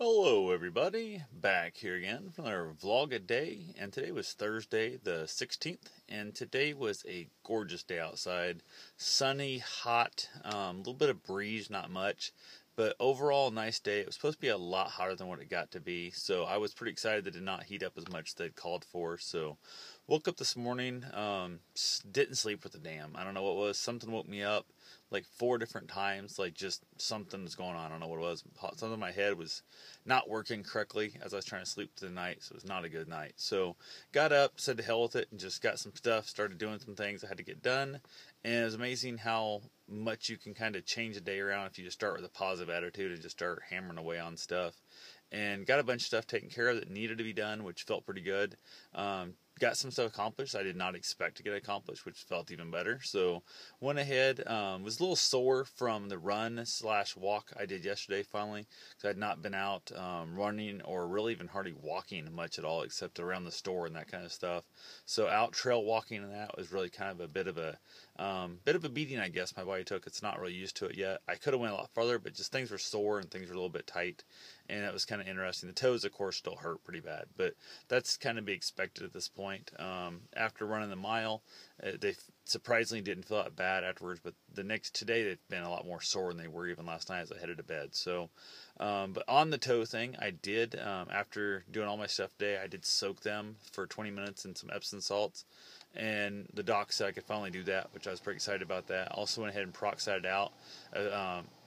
Hello everybody, back here again for another vlog-a-day, and today was Thursday the 16th, and today was a gorgeous day outside. Sunny, hot, a little bit of breeze, not much, but overall nice day. It was supposed to be a lot hotter than what it got to be, so I was pretty excited that it did not heat up as much as they'd called for. So woke up this morning, didn't sleep with a damn. I don't know what it was, something woke me up like 4 different times, like just something was going on. I don't know what it was. Something in my head was not working correctly as I was trying to sleep through the night, so it was not a good night. So got up, said to hell with it, and just got some stuff, started doing some things I had to get done. And it was amazing how much you can kind of change a day around if you just start with a positive attitude and just start hammering away on stuff. And got a bunch of stuff taken care of that needed to be done, which felt pretty good. Got some stuff accomplished I did not expect to get accomplished, which felt even better. So went ahead, was a little sore from the run/walk I did yesterday finally, because I had not been out running or really even hardly walking much at all, except around the store and that kind of stuff. So out trail walking and that was really kind of a bit of a beating, I guess my body took. It's not really used to it yet. I could have went a lot farther, but just things were sore and things were a little bit tight, and it was kind of interesting. The toes, of course, still hurt pretty bad, but that's kind of be expected at this point. After running the mile, they surprisingly didn't feel that bad afterwards, but today they've been a lot more sore than they were even last night as I headed to bed. So, but on the toe thing, I did, after doing all my stuff today, I did soak them for 20 minutes in some Epsom salts, and the doc said I could finally do that, which I was pretty excited about that. Also went ahead and peroxided out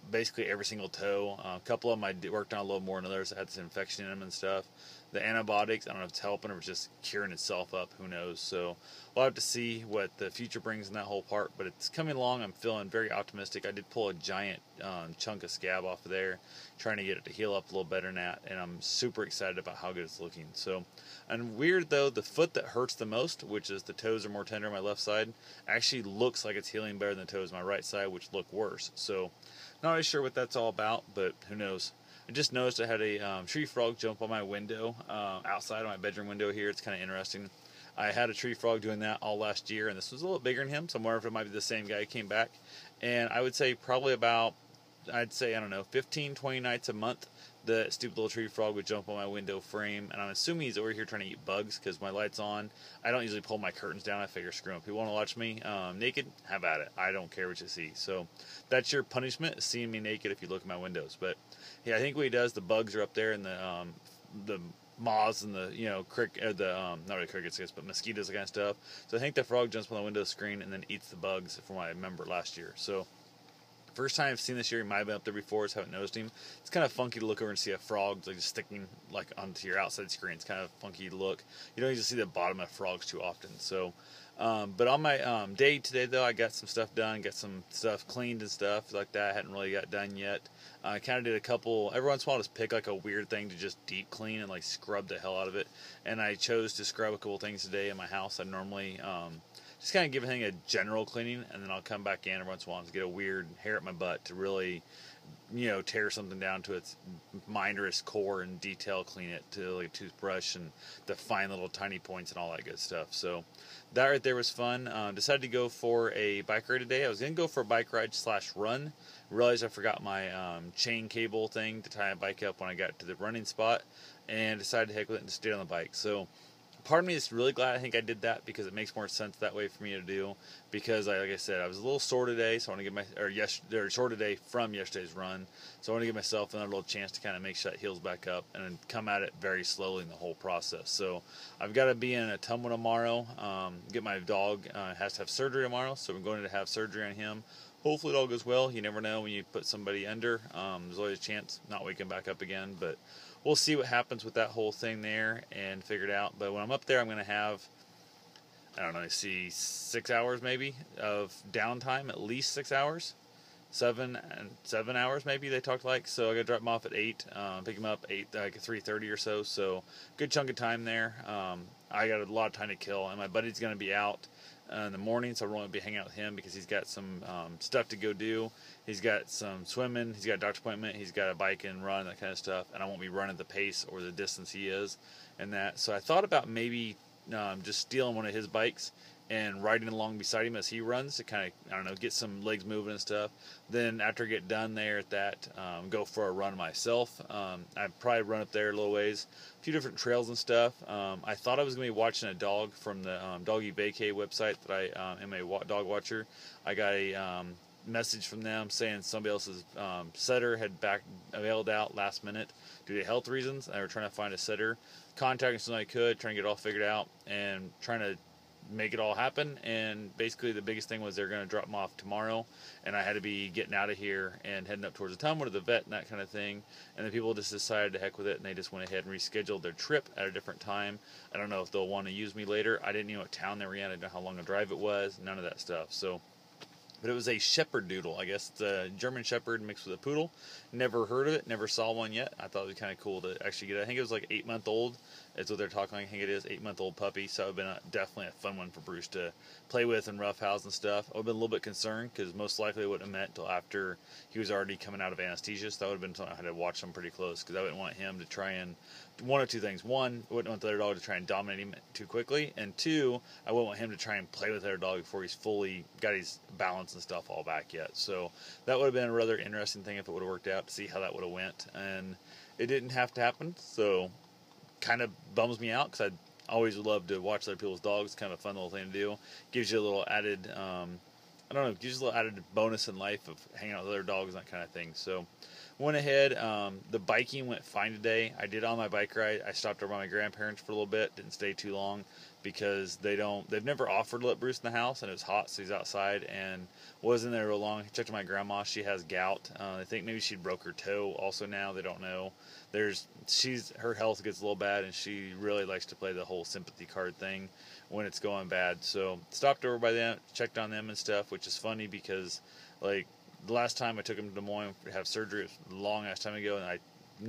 basically every single toe. A couple of them I worked on a little more than others. I had this infection in them and stuff. The antibiotics, I don't know if it's helping or it's just curing itself up, who knows. So we'll have to see what the future brings in that whole part, but it's coming along. I'm feeling very optimistic. I did pull a giant chunk of scab off of there, trying to get it to heal up a little better than that, and I'm super excited about how good it's looking. So, and weird though, the foot that hurts the most, which is the toes are more tender on my left side, actually looks like it's healing better than the toes on my right side, which look worse. So not really sure what that's all about, but who knows. I just noticed I had a tree frog jump on my window, outside of my bedroom window here. It's kind of interesting. I had a tree frog doing that all last year, and this was a little bigger than him, so I'm wondering if it might be the same guy who came back. And I would say probably about, I don't know, 15, 20 nights a month, the stupid little tree frog would jump on my window frame, and I'm assuming he's over here trying to eat bugs because my light's on. I don't usually pull my curtains down. I figure, screw him. If you want to watch me naked, have at it. I don't care what you see. So that's your punishment, seeing me naked if you look at my windows. But yeah, I think what he does, the bugs are up there, and the moths and the not really crickets, I guess, but mosquitoes, that kind of stuff. So I think the frog jumps on the window screen and then eats the bugs, from what I remember last year. So first time I've seen this year, he might have been up there before, just haven't noticed him. It's kind of funky to look over and see a frog like just sticking like onto your outside screen. It's kind of funky to look. You don't usually see the bottom of frogs too often. So, but on my day today though, I got some stuff done, got some stuff cleaned and stuff like that. I hadn't really got done yet. I kind of did a couple, every once in a while, just pick like a weird thing to just deep clean and like scrub the hell out of it. And I chose to scrub a couple things today in my house. I normally just kind of give everything a general cleaning, and then I'll come back in every once in a while to get a weird hair at my butt to really, tear something down to its minderest core and detail clean it to like a toothbrush and the fine little tiny points and all that good stuff. So that right there was fun. Decided to go for a bike ride today. I was going to go for a bike ride/run. Realized I forgot my chain cable thing to tie my bike up when I got to the running spot, and decided to heck with it and stay on the bike. So part of me is really glad I think I did that, because it makes more sense that way for me to do. Because like I said, I was a little sore today, so I want to get sore today from yesterday's run. So I want to give myself another little chance to kind of make sure that heals back up and then come at it very slowly in the whole process. So I've got to be in Ottumwa tomorrow. Get my dog has to have surgery tomorrow, so we're going to have surgery on him. Hopefully it all goes well. You never know when you put somebody under. There's always a chance not waking back up again, but we'll see what happens with that whole thing there and figure it out. But when I'm up there, I'm going to have, I don't know, I see 6 hours maybe of downtime, at least 6 hours. 7 hours maybe they talked like. So I got to drop him off at 8, pick him up 3:30 or so. So good chunk of time there. I got a lot of time to kill, and my buddy's going to be out in the morning, so I won't be hanging out with him because he's got some stuff to go do. He's got some swimming, he's got a doctor's appointment, he's got a bike and run, that kind of stuff, and I won't be running the pace or the distance he is and that. So I thought about maybe just stealing one of his bikes and riding along beside him as he runs to kind of, I don't know, get some legs moving and stuff. Then after I get done there at that, go for a run myself. I'd probably run up there a little ways, a few different trails and stuff. I thought I was going to be watching a dog from the Doggy Vacay website that I am a dog watcher. I got a message from them saying somebody else's setter had bailed out last minute due to health reasons. They were trying to find a setter, contacting somebody I could, trying to get it all figured out, and trying to make it all happen. And basically the biggest thing was they're going to drop them off tomorrow, and I had to be getting out of here and heading up towards the town to the vet and that kind of thing. And the people just decided to heck with it, and they just went ahead and rescheduled their trip at a different time. I don't know if they'll want to use me later. I didn't know what town they were in. I didn't know how long a drive it was, none of that stuff. So, but it was a shepherd doodle. I guess it's a German shepherd mixed with a poodle. Never heard of it. Never saw one yet. I thought it was kind of cool to actually get it. I think it was like 8-month-old. That's what they're talking. I think it is 8-month-old puppy. So it would have been definitely a fun one for Bruce to play with and roughhouse and stuff. I would have been a little bit concerned because most likely it wouldn't have met until after he was already coming out of anesthesia. So that would have been something I had to watch him pretty close because I wouldn't want him to try and one of two things. One, I wouldn't want the other dog to try and dominate him too quickly. And two, I wouldn't want him to try and play with the other dog before he's fully got his balance and stuff all back yet. So that would have been a rather interesting thing if it would have worked out to see how that would have went. And it didn't have to happen. So kind of bums me out because I always would love to watch other people's dogs. Kind of a fun little thing to do. Gives you a little added, I don't know, gives you a little added bonus in life of hanging out with other dogs and that kind of thing. So went ahead. The biking went fine today. I did on my bike ride. I stopped over by my grandparents for a little bit. Didn't stay too long because they've never offered to let Bruce in the house, and it was hot, so he's outside and wasn't there real long. I checked on my grandma. She has gout. I think maybe she broke her toe also now. They don't know. Her health gets a little bad, and she really likes to play the whole sympathy card thing when it's going bad. So stopped over by them, checked on them and stuff, which is funny because like the last time I took him to Des Moines to have surgery, it was a long ass time ago, and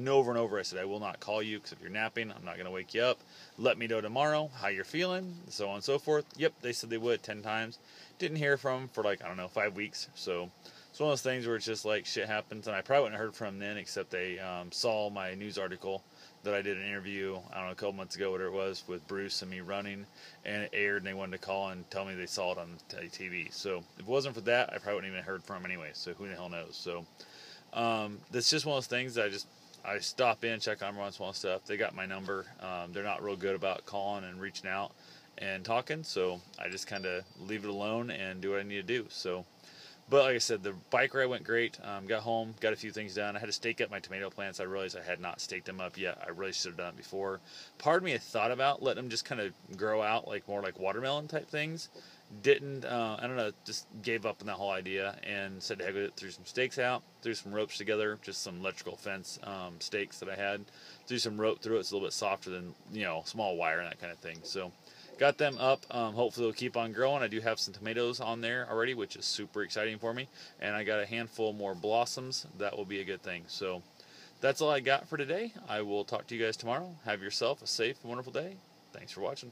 over and over I said, I will not call you because if you're napping, I'm not going to wake you up. Let me know tomorrow how you're feeling, so on and so forth. Yep, they said they would 10 times. Didn't hear from them for like, I don't know, 5 weeks. So it's one of those things where it's just like shit happens, and I probably wouldn't have heard from them then except they saw my news article that I did an interview, I don't know, a couple months ago, whatever it was, with Bruce and me running, and it aired, and they wanted to call and tell me they saw it on TV. So if it wasn't for that, I probably wouldn't even have heard from them anyway, so who the hell knows. So that's just one of those things that I stop in, check on them once in a while and stuff. They got my number. They're not real good about calling and reaching out and talking, so I just kind of leave it alone and do what I need to do. So, but like I said, the bike ride went great. Got home, got a few things done. I had to stake up my tomato plants. I realized I had not staked them up yet. I really should have done it before. Part of me had thought about letting them just kind of grow out like more like watermelon type things. Didn't, I don't know, just gave up on that whole idea and said, heck with it, threw some stakes out, threw some ropes together, just some electrical fence stakes that I had, threw some rope through it. It's a little bit softer than, small wire and that kind of thing. So got them up. Hopefully they'll keep on growing. I do have some tomatoes on there already, which is super exciting for me. And I got a handful more blossoms. That will be a good thing. So that's all I got for today. I will talk to you guys tomorrow. Have yourself a safe and wonderful day. Thanks for watching.